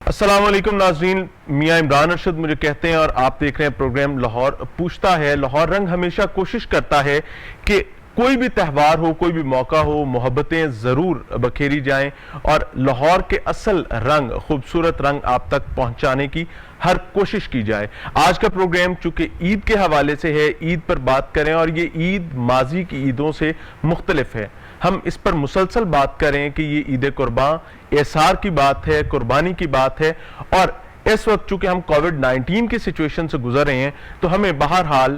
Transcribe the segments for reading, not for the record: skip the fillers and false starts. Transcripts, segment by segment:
السلام علیکم ناظرین، میاں عمران ارشد مجھے کہتے ہیں اور آپ دیکھ رہے ہیں پروگرام لاہور پوچھتا ہے۔ لاہور رنگ ہمیشہ کوشش کرتا ہے کہ کوئی بھی تہوار ہو، کوئی بھی موقع ہو، محبتیں ضرور بکھیری جائیں اور لاہور کے اصل رنگ، خوبصورت رنگ آپ تک پہنچانے کی ہر کوشش کی جائے۔ آج کا پروگرام چونکہ عید کے حوالے سے ہے، عید پر بات کریں اور یہ عید ماضی کی عیدوں سے مختلف ہے۔ ہم اس پر مسلسل بات کریں کہ یہ عید قرباں احسار کی بات ہے، قربانی کی بات ہے، اور اس وقت چونکہ ہم کووڈ-19 کی سچویشن سے گزر رہے ہیں تو ہمیں بہرحال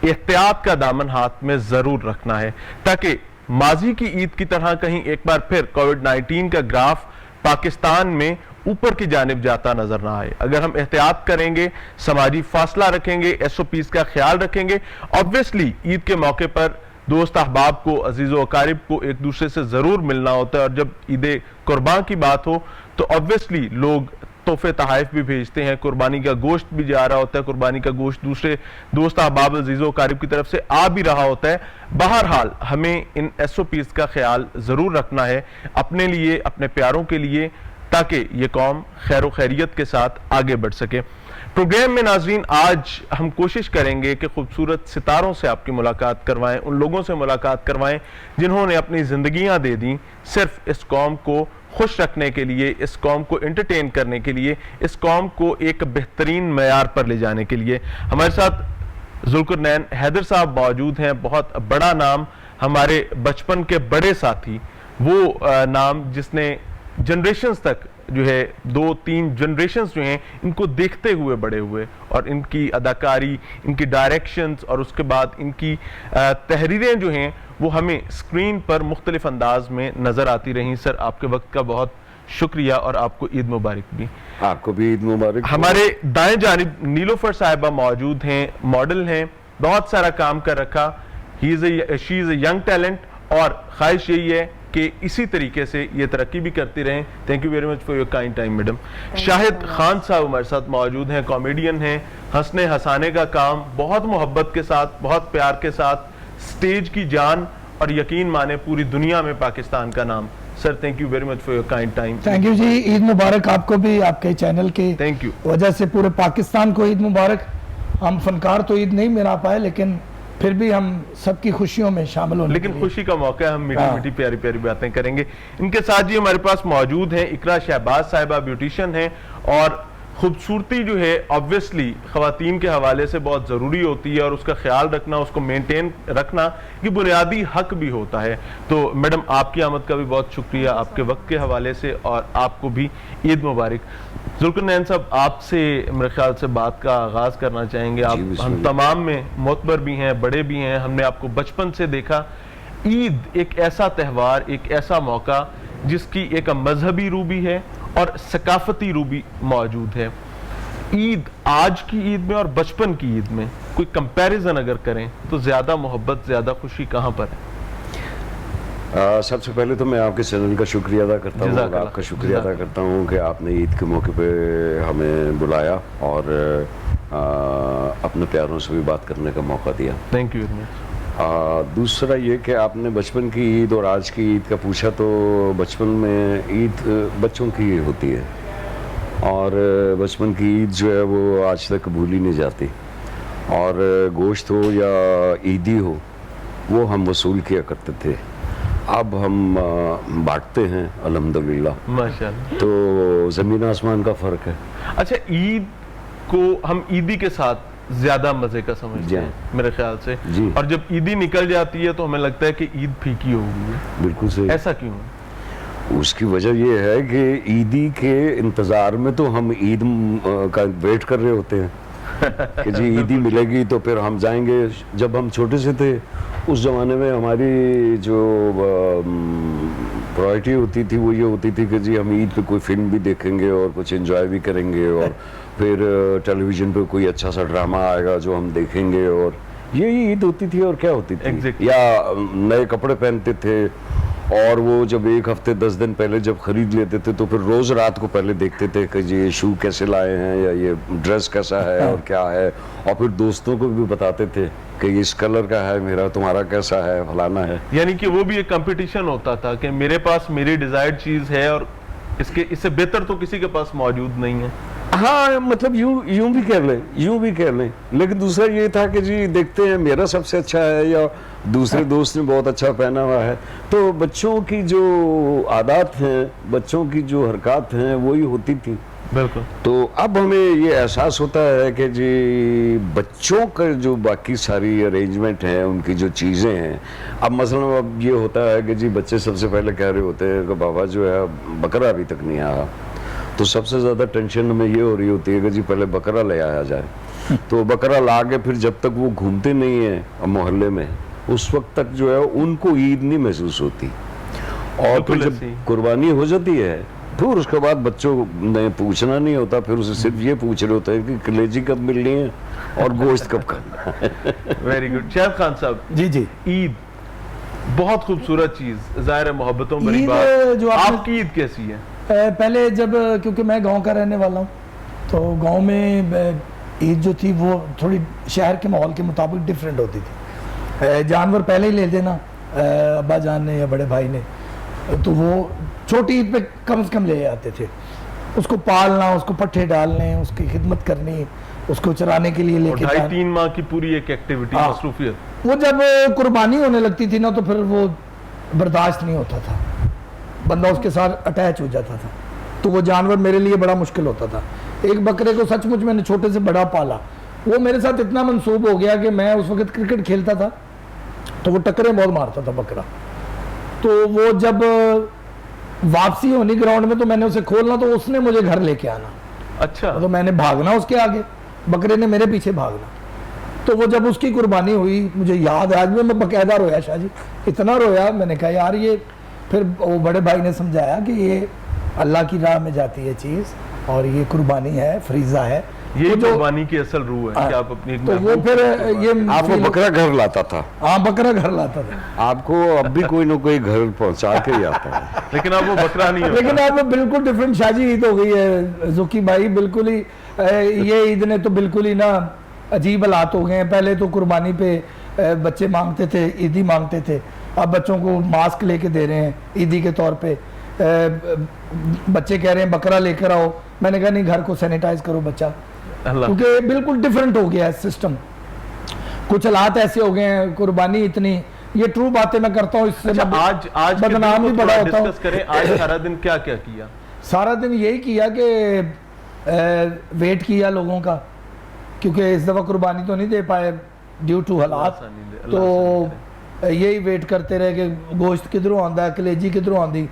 احتیاط کا دامن ہاتھ میں ضرور رکھنا ہے تاکہ ماضی کی عید کی طرح کہیں ایک بار پھر کووڈ-19 کا گراف پاکستان میں اوپر کی جانب جاتا نظر نہ آئے۔ اگر ہم احتیاط کریں گے، سماجی فاصلہ رکھیں گے، SOPs کا خیال رکھیں گے، obviously عید کے موقع پر دوست احباب کو، عزیز و اقارب کو ایک دوسرے سے ضرور ملنا ہوتا ہے، اور جب عید قربان کی بات ہو تو obviously لوگ تحفے تحائف بھی بھیجتے ہیں، قربانی کا گوشت بھی جا رہا ہوتا ہے، قربانی کا گوشت دوسرے دوست احباب عزیز و اقارب کی طرف سے آ بھی رہا ہوتا ہے۔ بہرحال ہمیں ان SOPs کا خیال ضرور رکھنا ہے اپنے لیے، اپنے پیاروں کے لیے، تاکہ یہ قوم خیر و خیریت کے ساتھ آگے بڑھ سکے۔ پروگرام میں ناظرین آج ہم کوشش کریں گے کہ خوبصورت ستاروں سے آپ کی ملاقات کروائیں، ان لوگوں سے ملاقات کروائیں جنہوں نے اپنی زندگیاں دے دیں صرف اس قوم کو خوش رکھنے کے لیے، اس قوم کو انٹرٹین کرنے کے لیے، اس قوم کو ایک بہترین معیار پر لے جانے کے لیے۔ ہمارے ساتھ ذوالقرنین حیدر صاحب موجود ہیں، بہت بڑا نام، ہمارے بچپن کے بڑے ساتھی، وہ نام جس نے جنریشنز تک جو ہے 2-3 جنریشنز جو ہیں ان کو دیکھتے ہوئے بڑے ہوئے، اور ان کی اداکاری، ان کی ڈائریکشنز اور اس کے بعد ان کی تحریریں جو ہیں وہ ہمیں سکرین پر مختلف انداز میں نظر آتی رہیں۔ سر آپ کے وقت کا بہت شکریہ اور آپ کو عید مبارک بھی۔ آپ کو بھی عید مبارک۔ ہمارے دائیں جانب نیلوفر صاحبہ موجود ہیں، ماڈل ہیں، بہت سارا کام کر رکھا، شی از اے ینگ ٹیلنٹ، اور خواہش یہی ہے کہ اسی طریقے سے یہ ترقی بھی کرتی رہیں۔ Thank you very much for your kind time madam. Shahid Khan صاحب ہمارے ساتھ موجود ہیں، کامیڈین ہیں، ہنسنے ہسانے کا کام بہت محبت کے ساتھ، بہت پیار کے ساتھ، سٹیج کی جان، اور یقین مانے پوری دنیا میں پاکستان کا نام۔ Sir thank you very much for your kind time. Thank you ji, Eid مبارک آپ کو بھی، آپ کے چینل کی تھینک یو وجہ سے پورے پاکستان کو عید مبارک۔ ہم فنکار تو عید نہیں منا پائے، لیکن پھر بھی ہم سب کی خوشیوں میں شامل ہونے لیکن خوشی کا موقع ہے، ہم میٹھی میٹھی پیاری پیاری باتیں کریں گے۔ ان کے ساتھ جی ہمارے پاس موجود ہیں اقرا شہباز صاحبہ، بیوٹیشن ہیں، اور خوبصورتی جو ہے obviously خواتین کے حوالے سے بہت ضروری ہوتی ہے، اور اس کا خیال رکھنا، اس کو مینٹین رکھنا یہ بنیادی حق بھی ہوتا ہے۔ تو میڈم آپ کی آمد کا بھی بہت شکریہ آپ کے وقت کے حوالے سے، اور آپ کو بھی عید مبارک۔ ذوالقرنین صاحب آپ سے میرے خیال سے بات کا آغاز کرنا چاہیں گے۔ آپ ہم تمام میں معتبر بھی ہیں، بڑے بھی ہیں، ہم نے آپ کو بچپن سے دیکھا۔ عید ایک ایسا تہوار، ایک ایسا موقع جس کی ایک مذہبی رو بھی ہے اور ثقافتی رو بھی موجود ہے۔ عید آج کی عید میں اور بچپن کی عید میں کوئی کمپیریزن اگر کریں تو زیادہ محبت، زیادہ خوشی کہاں پر ہے؟ سب سے پہلے تو میں آپ کے چینل کا شکریہ ادا کرتا ہوں، اور آپ کا شکریہ ادا کرتا ہوں کہ آپ نے عید کے موقع پہ ہمیں بلایا اور اپنے پیاروں سے بھی بات کرنے کا موقع دیا۔ تھینک یو ویری مچ۔ دوسرا یہ کہ آپ نے بچپن کی عید اور آج کی عید کا پوچھا، تو بچپن میں عید بچوں کی ہوتی ہے، اور بچپن کی عید جو ہے وہ آج تک بھولی نہیں جاتی، اور گوشت ہو یا عیدی ہو وہ ہم وصول کیا کرتے تھے، اب ہم بانٹتے ہیں الحمدللہ۔ ماشاءاللہ، تو زمین آسمان کا فرق ہے۔ اچھا، عید کو ہم عیدی کے ساتھ زیادہ مزے کا سمجھتے ہیں میرے خیال سے، اور جب عیدی نکل جاتی ہے تو ہمیں لگتا ہے کہ عید پھیکی ہو گئی ہے۔ بالکل صحیح۔ ایسا کیوں؟ اس کی وجہ یہ ہے کہ عیدی کے انتظار میں تو ہم عید کا ویٹ کر رہے ہوتے ہیں کہ جی عیدی ملے گی تو پھر ہم جائیں گے۔ جب ہم چھوٹے سے تھے اس زمانے میں ہماری جو پرائرٹی ہوتی تھی وہ یہ ہوتی تھی کہ جی ہم عید پہ کوئی فلم بھی دیکھیں گے اور کچھ انجوائے بھی کریں گے، اور پھر ٹیلی ویژن پہ کوئی اچھا سا ڈرامہ آئے گا جو ہم دیکھیں گے، اور یہی عید ہوتی تھی۔ اور کیا ہوتی تھی، یا نئے کپڑے پہنتے تھے، اور وہ جب ایک ہفتے 10 دن پہلے جب خرید لیتے تھے تو پھر روز رات کو پہلے دیکھتے تھے کہ جی یہ شو کیسے لائے ہیں، یا یہ ڈریس کیسا ہے اور کیا ہے، اور پھر دوستوں کو بھی بتاتے تھے کہ یہ اس کلر کا ہے میرا، تمہارا کیسا ہے، فلانا ہے۔ یعنی کہ وہ بھی ایک کمپٹیشن ہوتا تھا کہ میرے پاس میری ڈیزائرڈ چیز ہے اور اس سے بہتر تو کسی کے پاس موجود نہیں ہے. ہاں مطلب یوں بھی کہہ لیں لیکن دوسرا یہ تھا کہ جی دیکھتے ہیں میرا سب سے اچھا ہے یا دوسرے دوست نے بہت اچھا پہنا ہوا ہے, تو بچوں کی جو عادات ہیں, بچوں کی جو حرکات ہیں وہی ہوتی تھی. بالکل. تو اب ہمیں یہ احساس ہوتا ہے کہ جی بچوں کا جو باقی ساری ارینجمنٹ ہے, ان کی جو چیزیں ہیں, اب مثلا اب یہ ہوتا ہے کہ جی بچے سب سے پہلے کہہ رہے ہوتے ہیں کہ بابا جو ہے بکرا ابھی تک نہیں آیا, تو سب سے زیادہ ٹینشن ہمیں یہ ہو رہی ہوتی ہے کہ جی پہلے بکرا لے آیا جائے. تو بکرا لا کے پھر جب تک وہ گھومتے نہیں ہیں محلے میں, اس وقت تک جو ہے ان کو عید نہیں محسوس ہوتی, اور پھر جب قربانی ہو جاتی ہے پھر اس کے بعد بچوں نے پوچھنا نہیں ہوتا, پھر اسے صرف یہ پوچھ رہے ہوتے ہیں کہ کلیجی کب ملنی ہے اور گوشت کب کھانا ہے. Very good. شاہد خان صاحب, جی جی, عید بہت خوبصورت چیز, ظاہر ہے محبتوں بڑی بات, جو آپ کی عید کیسی ہے؟ پہلے جب, کیونکہ میں گاؤں کا رہنے والا ہوں, تو گاؤں میں عید جو تھی وہ تھوڑی شہر کے ماحول کے مطابق ڈیفرنٹ ہوتی تھی. جانور پہلے ہی لے دینا ابا جان نے یا بڑے بھائی نے, تو وہ چھوٹی عید پہ کم سے کم لے آتے تھے. اس کو پالنا, اس کو پٹھے ڈالنے, اس کی خدمت کرنی, اس کو چرانے کے لیے لے کے 2.5-3 ماہ کی پوری ایک ایکٹیویٹی, مصروفیت. وہ جب قربانی ہونے لگتی تھی نا تو پھر وہ برداشت نہیں ہوتا تھا, بندہ اس کے ساتھ اٹیچ ہو جاتا تھا, تو وہ جانور میرے لیے بڑا مشکل ہوتا تھا. ایک بکرے کو سچ مچ میں نے چھوٹے سے بڑا پالا, وہ میرے ساتھ اتنا منسوب ہو گیا کہ میں اس وقت کرکٹ کھیلتا تھا تو وہ ٹکریں بہت مارتا تھا بکرا. تو وہ جب واپسی ہونی گراؤنڈ میں تو میں نے اسے کھولنا تو اس نے مجھے گھر لے کے آنا. اچھا. تو میں نے بھاگنا اس کے آگے, بکرے نے میرے پیچھے بھاگنا. تو وہ جب اس کی قربانی ہوئی, مجھے یاد ہے آج میں باقاعدہ رویا شاہ جی, اتنا رویا. میں نے کہا یار یہ, پھر وہ بڑے بھائی نے سمجھایا کہ یہ اللہ کی راہ میں جاتی ہے چیز, اور یہ قربانی ہے, فریضہ ہے, یہ قربانی کی اصل روح ہے کہ آپ اپنی. تو وہ پھر یہ آپ کو بکرا گھر لاتا تھا؟ ہاں بکرا گھر لاتا تھا. آپ کو اب بھی کوئی نہ کوئی گھر پہنچا کے ہی آتا ہے. لیکن اب وہ بکرا نہیں ہوتا. لیکن اب بالکل ڈفرینٹ شاہ جی عید ہو گئی ہے ذکی بھائی, بالکل ہی یہ عید نے تو بالکل ہی نا عجیب حالات ہو گئے ہیں. پہلے تو قربانی پہ بچے مانگتے تھے, عیدی مانگتے تھے, اب بچوں کو ماسک لے کے دے رہے ہیں عیدی کے طور پہ. بچے کہہ رہے ہیں بکرا لے کر آؤ, میں نے کہا نہیں گھر کو سینیٹائز کرو بچہ, کیونکہ بالکل ڈیفرنٹ ہو گیا ہے سسٹم. کچھ حالات ایسے ہو گئے ہیں, قربانی اتنی, یہ ٹرو باتیں میں کرتا ہوں, اس سے آج بدنام بھی بڑا ہوتا ہوں. ڈسکس کریں آج سارا دن کیا کیا کیا. سارا دن یہی کیا کہ ویٹ کیا لوگوں کا, کیونکہ اس دفعہ قربانی تو نہیں دے پائے ڈیو ٹو حالات, تو یہی ویٹ کرتے رہے کہ گوشت کدھروں آندا ہے, کلیجی کدھروں آندی.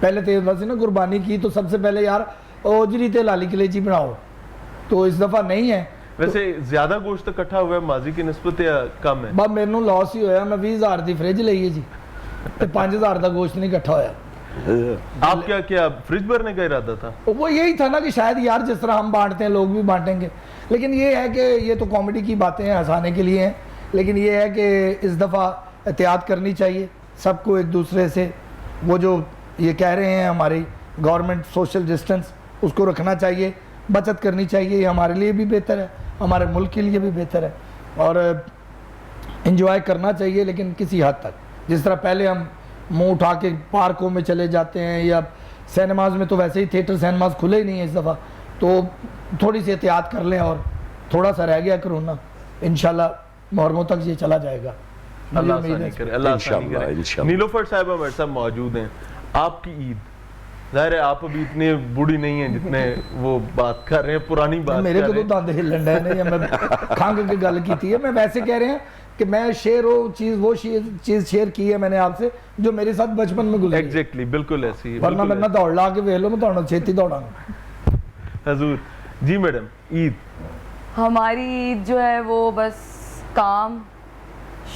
پہلے تو بس نا قربانی کی تو سب سے پہلے یار اوجری تے لالی کلیجی بناؤ, تو اس دفعہ نہیں ہے. ویسے زیادہ گوشت اکٹھا ہوا ہے ماضی کی نسبت یا کم ہے؟ بس میرے لاس ہی ہویا, میں 20,000 دی فریج لئی ہے جی, تے 5,000 دا گوشت نہیں اکٹھا ہویا. آپ کیا فریج بھرنے کا ارادہ تھا؟ وہ یہی تھا نا کہ شاید یار جس طرح ہم بانٹتے ہیں لوگ بھی بانٹیں گے. لیکن یہ ہے کہ یہ تو کامیڈی کی باتیں ہیں, ہنسانے کے لیے ہیں, لیکن یہ ہے کہ اس دفعہ احتیاط کرنی چاہیے سب کو ایک دوسرے سے. وہ جو یہ کہہ رہے ہیں ہماری گورنمنٹ سوشل ڈسٹنس, اس کو رکھنا چاہیے, بچت کرنی چاہیے. یہ ہمارے لیے بھی بہتر ہے, ہمارے ملک کے لیے بھی بہتر ہے, اور انجوائے کرنا چاہیے لیکن کسی حد تک. جس طرح پہلے ہم منہ اٹھا کے پارکوں میں چلے جاتے ہیں, یا سینماز میں تو ویسے ہی تھیٹر سینماز کھلے ہی نہیں ہیں اس دفعہ, تو تھوڑی سی احتیاط کر لیں. اور تھوڑا سا رہ گیا کرونا, انشاءاللہ محرموں تک یہ چلا جائے گا. اللہ آسانی کرے, اللہ آسانی کرے. نیلوفر صاحبہ ہمارے ساتھ موجود ہیں. آپ کی عید, ظاہر ہے آپ ابھی اتنے بوڑھی نہیں ہیں جتنے وہ بات کر رہے ہیں, پرانی بات میرے کو تو داند ہلن ڈے نے, میں کھانگ کے گل کی تھی. میں ویسے کہہ رہے ہیں کہ میں شیئر وہ چیز شیئر کی ہے میں نے آپ سے جو میرے ساتھ بچپن میں گزری. ایگزیکٹلی, بالکل ایسی. ورنہ میں دوڑ لا کے ویلو میں دوڑنا چھیتی دوڑا. حضور جی. میڈم عید, ہماری عید جو ہے وہ بس کام,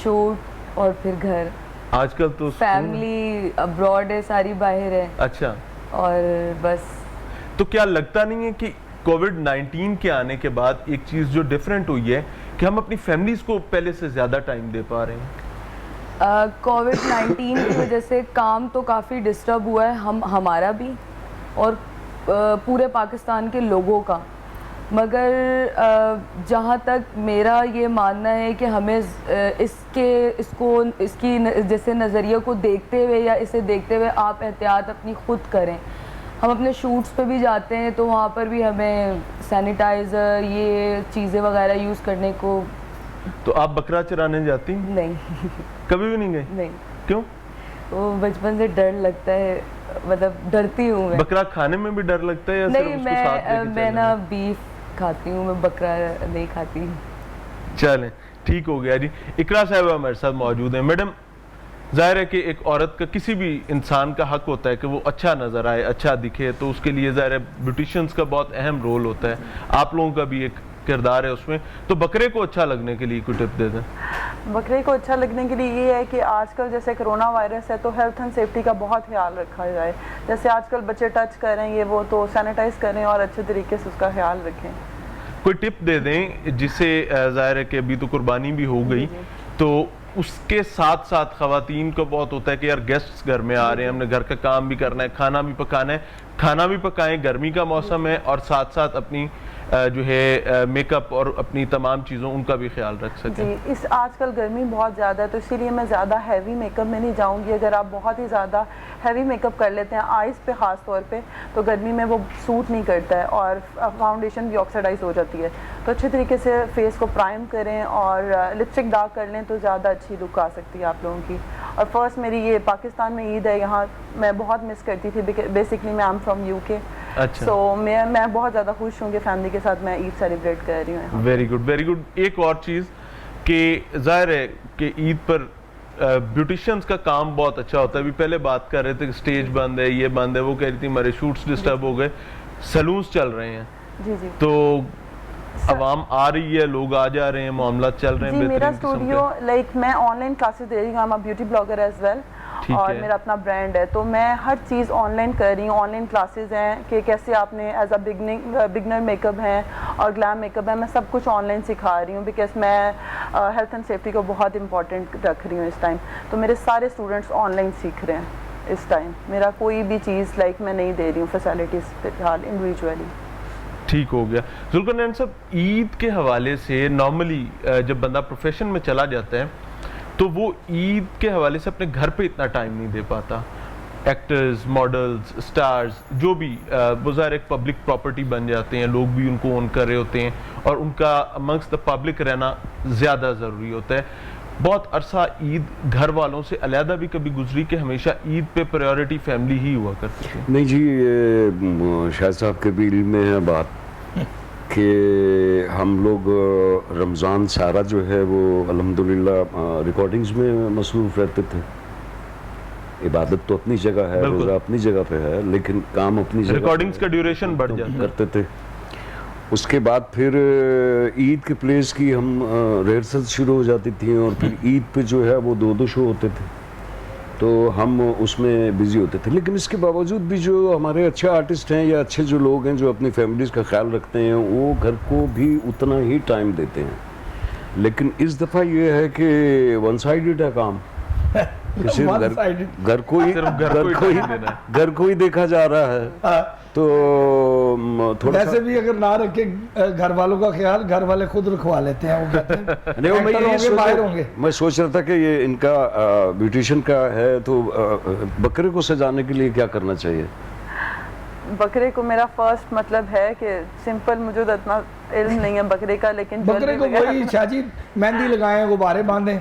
شوٹ اور پھر گھر. آج کل تو فیملی ابراڈ ہے, ساری باہر ہے. اچھا. اور بس. تو کیا لگتا نہیں ہے کہ کووڈ-19 کے آنے کے بعد ایک چیز جو ڈیفرنٹ ہوئی ہے کہ ہم اپنی فیملیز کو پہلے سے زیادہ ٹائم دے پا رہے ہیں؟ کووڈ-19 کی وجہ سے کام تو کافی ڈسٹرب ہوا ہے, ہمارا بھی اور پورے پاکستان کے لوگوں کا. مگر جہاں تک میرا یہ ماننا ہے کہ ہمیں اس کی جیسے نظریے کو دیکھتے ہوئے یا اسے دیکھتے ہوئے آپ احتیاط اپنی خود کریں. ہم اپنے شوٹس پہ بھی جاتے ہیں تو وہاں پر بھی ہمیں سینیٹائزر یہ چیزیں وغیرہ یوز کرنے کو. تو آپ بکرا چرانے جاتی ہیں؟ نہیں کبھی بھی نہیں گئے؟ نہیں, کیوں؟ وہ بچپن سے ڈر لگتا ہے, مطلب ڈرتی ہوں میں. بکرا کھانے میں بھی ڈر لگتا ہے یا صرف نہیں, اس کو ساتھ لے کے میں چلنے نا بیف کھاتی ہوں, میں بکرا نہیں کھاتی. چلیں ٹھیک ہو گیا جی. اقرا صاحبہ ہمارے ساتھ موجود ہیں. میڈم, ظاہر ہے کہ ایک عورت کا, کسی بھی انسان کا حق ہوتا ہے کہ وہ اچھا نظر آئے, اچھا دکھے, تو اس کے لیے ظاہر ہے بیوٹیشینز کا بہت اہم رول ہوتا ہے, آپ لوگوں کا بھی ایک کردار ہے اس میں. تو بکرے کو اچھا لگنے کے لیے کوئی ٹپ دے دیں. بکرے کو اچھا لگنے کے لیے یہ ہے کہ آج کل جیسے کرونا وائرس ہے تو ہیلتھ اینڈ سیفٹی کا بہت خیال رکھا جائے. جیسے آج کل بچے ٹچ کریں یہ وہ, تو سینیٹائز کریں اور اچھے طریقے سے اس کا خیال رکھیں. کوئی ٹپ دے دیں جس سے ظاہر ہے کہ ابھی تو قربانی بھی ہو گئی, تو اس کے ساتھ ساتھ خواتین کو بہت ہوتا ہے کہ یار گیسٹس گھر میں آ رہے ہیں, ہم نے گھر کا کام بھی کرنا ہے, کھانا بھی پکانا ہے, کھانا بھی پکائیں, گرمی کا موسم ہے, اور ساتھ ساتھ اپنی جو ہے میک اپ اور اپنی تمام چیزوں ان کا بھی خیال رکھ سکیں. جی, اس آج کل گرمی بہت زیادہ ہے تو اسی لیے میں زیادہ ہیوی میک اپ میں نہیں جاؤں گی. اگر آپ بہت ہی زیادہ ہیوی میک اپ کر لیتے ہیں آئیز پہ خاص طور پہ, تو گرمی میں وہ سوٹ نہیں کرتا ہے اور فاؤنڈیشن بھی آکسیڈائز ہو جاتی ہے. تو اچھے طریقے سے فیس کو پرائم کریں اور لپسٹک ڈارک کر لیں تو زیادہ اچھی لک آ سکتی ہے آپ لوگوں کی. اور فرسٹ میری یہ پاکستان میں عید ہے, یہاں میں بہت مس کرتی تھی, بیسکلی میں آئی ایم فرام یو کے. اچھا, سو میں بہت زیادہ خوش ہوں کہ فیملی کے ساتھ میں عید سیلیبریٹ کر رہی ہوں. Very good, very good. ایک اور چیز کہ ظاہر ہے کہ عید پر بیوٹیشینز کا کام بہت اچھا ہوتا ہے. ابھی پہلے بات کر رہے تھے کہ اسٹیج بند ہے, یہ بند ہے, وہ کہہ رہی تھی ہمارے شوٹس ڈسٹرب ہو گئے, سلونز چل رہے ہیں. جی جی, تو عوام آ رہی ہے, لوگ آ جا رہے ہیں, معاملات چل رہے ہیں. جی میرا بہترین قسم کے. اسٹوڈیو لائک میں آن لائن کلاسز دے رہی ہوں, I'm a beauty blogger as well, اور میرا اپنا برانڈ ہے, تو میں ہر چیز آن لائن کر رہی ہوں. آن لائن کلاسز ہیں کہ کیسے آپ نے as a beginner make up ہیں اور گلیم میک اپ ہے, میں سب کچھ آن لائن سکھا رہی ہوں, بیکاز میں ہیلتھ اینڈ سیفٹی کو بہت امپورٹنٹ رکھ رہی ہوں اس ٹائم. تو میرے سارے اسٹوڈنٹس آن لائن سیکھ رہے ہیں اس ٹائم. میرا کوئی بھی چیز لائک میں نہیں دے رہی ہوں فیسلٹیز فی الحال انڈیویجولی. ٹھیک ہو گیا. ذوالقرنین صاحب, عید کے حوالے سے نارملی جب بندہ پروفیشن میں چلا جاتا ہے تو وہ عید کے حوالے سے اپنے گھر پہ اتنا ٹائم نہیں دے پاتا. ایکٹرز, ماڈلز, اسٹارز, جو بھی وہ ظاہر ایک پبلک پراپرٹی بن جاتے ہیں, لوگ بھی ان کو اون کر رہے ہوتے ہیں, اور ان کا امنگس دا پبلک رہنا زیادہ ضروری ہوتا ہے. بہت عرصہ عید گھر والوں سے علیحدہ بھی کبھی گزری کہ ہمیشہ عید پہ پریورٹی فیملی ہی ہوا کرتی تھی؟ نہیں جی, شاہد صاحب کے بھی علم میں ہے بات کہ ہم لوگ رمضان سارا جو ہے وہ الحمدللہ ریکارڈنگز میں مصروف رہتے تھے. عبادت تو اپنی جگہ ہے, روزہ اپنی جگہ پہ ہے, لیکن کام اپنی جگہ ریکارڈنگز کا ڈیوریشن بڑھ جاتا کرتے تھے. اس کے بعد پھر عید کے پلیس کی ہم ریہرسل شروع ہو جاتی تھیں, اور پھر عید پہ جو ہے وہ 2 شو ہوتے تھے, تو ہم اس میں بزی ہوتے تھے. لیکن اس کے باوجود بھی جو ہمارے اچھے آرٹسٹ ہیں یا اچھے جو لوگ ہیں جو اپنی فیملیز کا خیال رکھتے ہیں, وہ گھر کو بھی اتنا ہی ٹائم دیتے ہیں. لیکن اس دفعہ یہ ہے کہ ون سائیڈڈ ہے کام, گھر کو ہی دیکھا جا رہا ہے. تو ویسے بھی اگر نہ رکھے گھر والوں کا خیال, گھر والے خود رکھوا لیتے ہیں, وہ کہتے ہیں میں سوچ رہا تھا کہ یہ ان کا بیوٹیشین کا ہے, تو بکرے کو سجانے کے لیے کیا کرنا چاہیے؟ بکرے کو میرا فرسٹ مطلب ہے کہ سمپل, مجھے اتنا علم نہیں ہے بکرے کا, لیکن بکرے کو وہی شاہ جی مہندی لگائیں, غبارے باندھیں.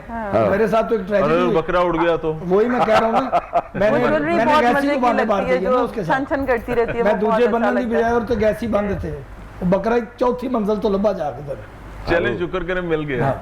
میرے ساتھ تو ایک ٹریجڈی, بکرا اڑ گیا تو وہی میں کہہ رہا ہوں نا, میں نے گیسی کو باندھے باندھ دیا اس کے ساتھ, چھن کرتی رہتی ہے, میں دوسرے بندھن نہیں بجائے اور تو گیسی باندھے تھے. بکرا 4تھی منزل تو لبا جا کے. چلیں شکر کریں مل گیا.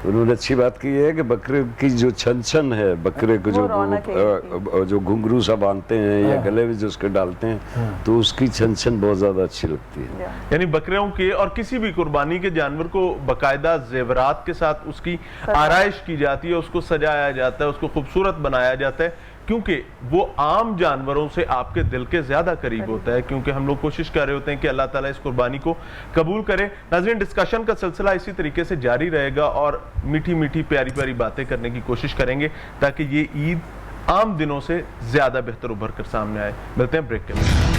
انہوں نے اچھی بات کی ہے کہ بکرے کی جو چھن ہے, بکرے کو جو گھنگرو سا باندھتے ہیں یا گلے میں جو اس کے ڈالتے ہیں, تو اس کی چھن بہت زیادہ اچھی لگتی ہے. یعنی بکریوں کے اور کسی بھی قربانی کے جانور کو باقاعدہ زیورات کے ساتھ اس کی آرائش کی جاتی ہے, اس کو سجایا جاتا ہے, اس کو خوبصورت بنایا جاتا ہے, کیونکہ وہ عام جانوروں سے آپ کے دل کے زیادہ قریب ہوتا ہے, کیونکہ ہم لوگ کوشش کر رہے ہوتے ہیں کہ اللہ تعالیٰ اس قربانی کو قبول کرے. ناظرین, ڈسکشن کا سلسلہ اسی طریقے سے جاری رہے گا اور میٹھی میٹھی پیاری پیاری باتیں کرنے کی کوشش کریں گے تاکہ یہ عید عام دنوں سے زیادہ بہتر ابھر کر سامنے آئے. ملتے ہیں بریک کے بعد.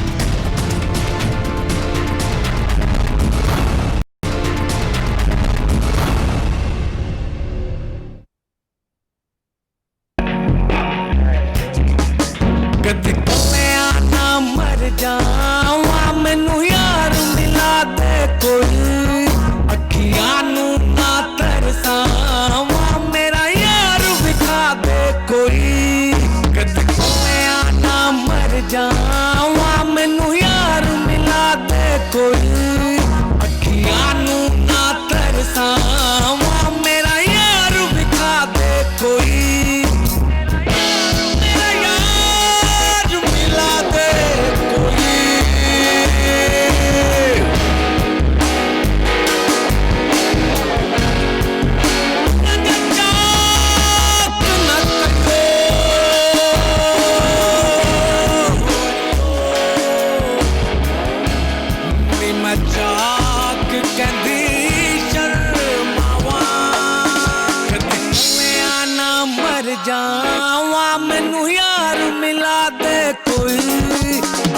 ਜਾਵਾਂ ਮੈਨੂੰ ਯਾਰ ਮਿਲਾ ਦੇ ਕੋਈ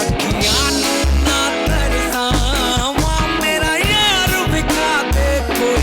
ਅੱਖੀਆਂ ਨਾ ਤਰਸਾਵਾਂ ਮੇਰਾ ਯਾਰ ਵਿਖਾ ਦੇ ਕੋਈ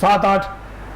7-8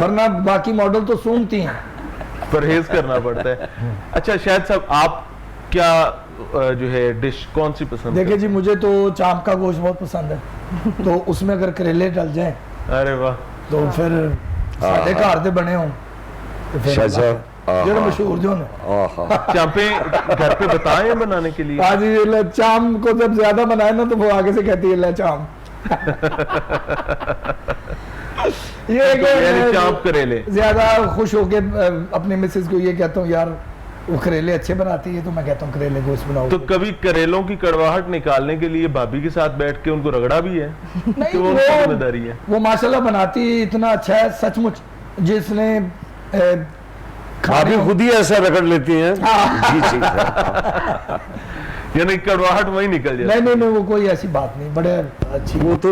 ورنہ باقی ماڈل تو سونگتی ہیں. پرہیز کرنا پڑتا ہے. اچھا شاہد صاحب آپ کیا جو ہے ڈش کون سی پسند؟ دیکھیں جی مجھے تو چامپ کا گوشت بہت پسند ہے, تو اس میں اگر کریلے ڈل جائیں ارے واہ, تو پھر ساڈے گھر دے بنے ہوں شاہد صاحب جو مشہور جو نے. چامپیں گھر پہ بتائیں بنانے کے لیے؟ ہاں جی, چام کو جب زیادہ بنائے نا تو وہ آگے سے کہتی ہے چام. یعنی چامپ کریلے زیادہ خوش ہو کے اپنی مسز کو یہ کہتا ہوں یار وہ کریلے اچھے بناتی ہے, تو میں کہتا ہوں کریلے گوشت بناؤ. تو کبھی کریلوں کی کڑواہٹ نکالنے کے لیے بھابھی کے ساتھ بیٹھ کے ان کو رگڑا بھی ہے؟ نہیں, وہ ذمہ داری ہے. وہ ماشاءاللہ بناتی اتنا اچھا ہے سچ مچ, جس نے بھابھی خود ہی ایسا رگڑ لیتی ہیں. جی جی یعنی کڑواہٹ وہی نکل جائے. نہیں وہ کوئی ایسی بات نہیں, بڑے اچھی. وہ تو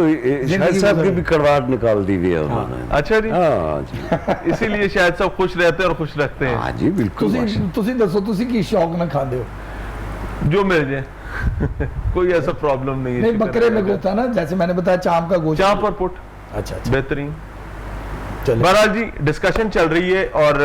شاہد صاحب کی بھی کڑواہٹ نکال دی ہوئی ہے انہوں نے. اچھا جی, ہاں جی, اسی لیے شاید سب خوش رہتے ہیں اور خوش رکھتے ہیں. ہاں جی بالکل. تسی دسو تسی کی شوق نہ کھاندے ہو؟ جو مل جائے, کوئی ایسا پرابلم نہیں ہے. نہیں بکرے میں ہوتا ہے نا, جیسے میں نے بتایا چام کا گوشت, چامپ اور پٹ. اچھا بہترین. بہرحال جی ڈسکشن چل رہی ہے, اور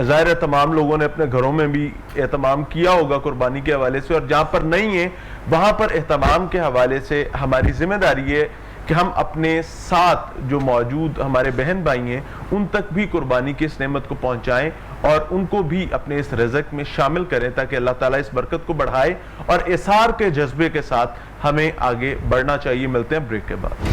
ظاہر ہے تمام لوگوں نے اپنے گھروں میں بھی اہتمام کیا ہوگا قربانی کے حوالے سے, اور جہاں پر نہیں ہے وہاں پر اہتمام کے حوالے سے ہماری ذمہ داری ہے کہ ہم اپنے ساتھ جو موجود ہمارے بہن بھائی ہیں ان تک بھی قربانی کی اس نعمت کو پہنچائیں, اور ان کو بھی اپنے اس رزق میں شامل کریں, تاکہ اللہ تعالیٰ اس برکت کو بڑھائے, اور اثار کے جذبے کے ساتھ ہمیں آگے بڑھنا چاہیے. ملتے ہیں بریک کے بعد.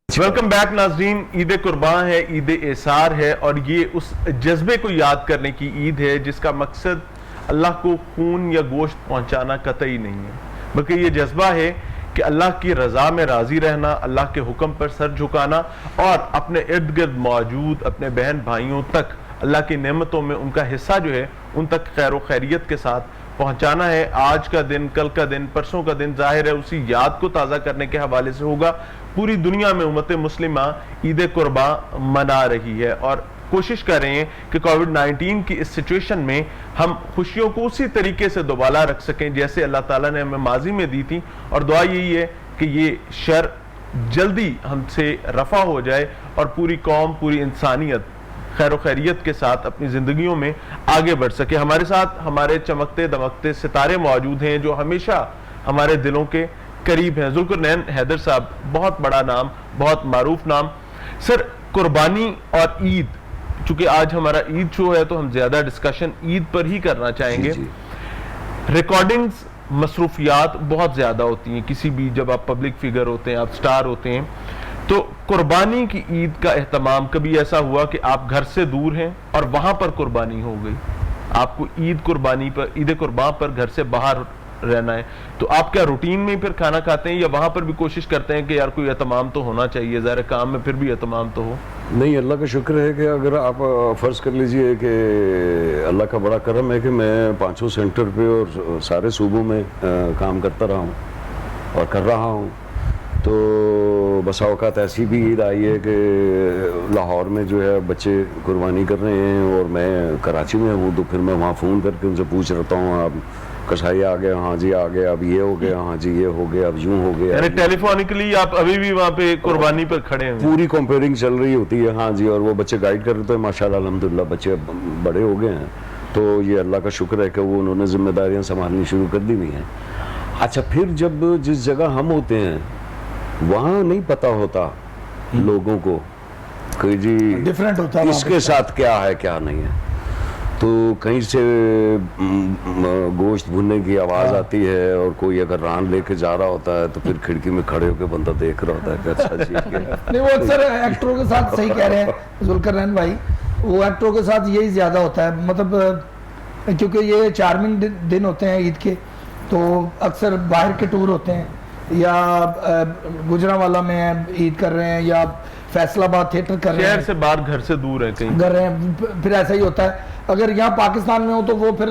ویلکم بیک ناظرین. عید قربان ہے, عید اثار ہے, اور یہ اس جذبے کو یاد کرنے کی عید ہے جس کا مقصد اللہ کو خون یا گوشت پہنچانا قطعی نہیں ہے, بلکہ یہ جذبہ ہے کہ اللہ کی رضا میں راضی رہنا, اللہ کے حکم پر سر جھکانا, اور اپنے ارد گرد موجود اپنے بہن بھائیوں تک اللہ کی نعمتوں میں ان کا حصہ جو ہے ان تک خیر و خیریت کے ساتھ پہنچانا ہے. آج کا دن, کل کا دن, پرسوں کا دن ظاہر ہے اسی یاد کو تازہ کرنے کے حوالے سے ہوگا. پوری دنیا میں امت مسلمہ عید قربان منا رہی ہے, اور کوشش کر رہے ہیں کہ کووڈ-19 کی اس سچویشن میں ہم خوشیوں کو اسی طریقے سے دوبالا رکھ سکیں جیسے اللہ تعالیٰ نے ہمیں ماضی میں دی تھی, اور دعا یہی ہے کہ یہ شر جلدی ہم سے رفع ہو جائے اور پوری قوم, پوری انسانیت خیر و خیریت کے ساتھ اپنی زندگیوں میں آگے بڑھ سکے. ہمارے ساتھ ہمارے چمکتے دمکتے ستارے موجود ہیں جو ہمیشہ ہمارے دلوں کے قریب ہیں. ذوالقرنین حیدر صاحب, بہت بڑا نام, بہت معروف نام. سر, قربانی اور عید, چونکہ آج ہمارا عید شو ہے تو ہم زیادہ ڈسکشن عید پر ہی کرنا چاہیں گے. ریکارڈنگز, مصروفیات بہت زیادہ ہوتی ہیں کسی بھی, جب آپ پبلک فگر ہوتے ہیں, آپ سٹار ہوتے ہیں, تو قربانی کی عید کا اہتمام کبھی ایسا ہوا کہ آپ گھر سے دور ہیں اور وہاں پر قربانی ہو گئی, آپ کو عید قربان پر گھر سے باہر رہنا ہے, تو آپ کیا روٹین میں پھر کھانا کھاتے ہیں یا وہاں پر بھی کوشش کرتے ہیں کہ یار کوئی اہتمام تو ہونا چاہیے, ظاہر کام میں پھر بھی اہتمام تو ہو؟ نہیں, اللہ کا شکر ہے کہ اگر آپ فرض کر لیجئے کہ اللہ کا بڑا کرم ہے کہ میں 500 سینٹر پہ اور سارے صوبوں میں کام کرتا رہا ہوں اور کر رہا ہوں, تو بسا اوقات ایسی بھی عید آئی ہے کہ لاہور میں جو ہے بچے قربانی کر رہے ہیں اور میں کراچی میں ہوں, تو پھر میں وہاں فون کر کے ان سے پوچھ رہتا ہوں آپ کسائی آ گیا, ہاں جی آ گیا, اب یہ ہو گیا, ہاں جی یہ ہو گیا, اب یوں ہو گیا. یعنی ٹیلی فونکلی آپ ابھی بھی وہاں پہ قربانی پر کھڑے ہیں؟ پوری کمپیئرنگ چل رہی ہوتی ہے, ہاں جی, اور وہ بچے گائیڈ کر رہے ہیں, ماشاءاللہ الحمدللہ بچے بڑے ہو گئے ہیں, تو یہ اللہ کا شکر ہے کہ وہ انہوں نے ذمہ داریاں سنبھالنی شروع کر دی ہوئی ہیں. اچھا, پھر جب جس جگہ ہم ہوتے ہیں وہاں نہیں پتہ ہوتا لوگوں کو کہ جی ڈیفرنٹ ہوتا ہے اس کے ساتھ کیا ہے کیا نہیں ہے, تو کہیں سے گوشت بھننے کی آواز آتی ہے اور کوئی اگر ران لے کے جا رہا ہوتا ہے تو پھر کھڑکی میں کھڑے ہو کے بندہ دیکھ رہا ہوتا ہے کہ اچھا جی. نہیں, وہ اکثر ایکٹروں کے ساتھ صحیح کہہ رہے ہیں ذوالقرنین بھائی, وہ ایکٹروں کے ساتھ یہی زیادہ ہوتا ہے, مطلب کیونکہ یہ چارمنگ دن ہوتے ہیں عید کے, تو اکثر باہر کے ٹور ہوتے ہیں, یا گجرانوالہ میں عید کر رہے ہیں یا فیصل آباد تھیٹر کر رہے ہیں, شہر سے باہر, گھر سے دور ہیں کہیں کر رہے ہیں, پھر ایسا ہی ہوتا ہے. اگر یہاں پاکستان میں ہو تو وہ پھر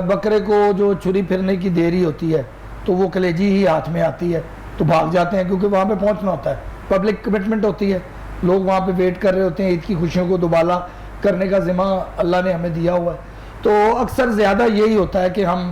بکرے کو جو چھری پھرنے کی دیری ہوتی ہے تو وہ کلیجی ہی ہاتھ میں آتی ہے, تو بھاگ جاتے ہیں کیونکہ وہاں پہ پہنچنا ہوتا ہے, پبلک کمٹمنٹ ہوتی ہے, لوگ وہاں پہ ویٹ کر رہے ہوتے ہیں, عید کی خوشیوں کو دوبالا کرنے کا ذمہ اللہ نے ہمیں دیا ہوا ہے. تو اکثر زیادہ یہی ہوتا ہے کہ ہم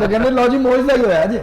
ਤੇ ਕਹਿੰਦੇ ਲਓ ਜੀ ਮੌਜ ਦਾ ਹੀ ਹੋਇਆ ਜੇ।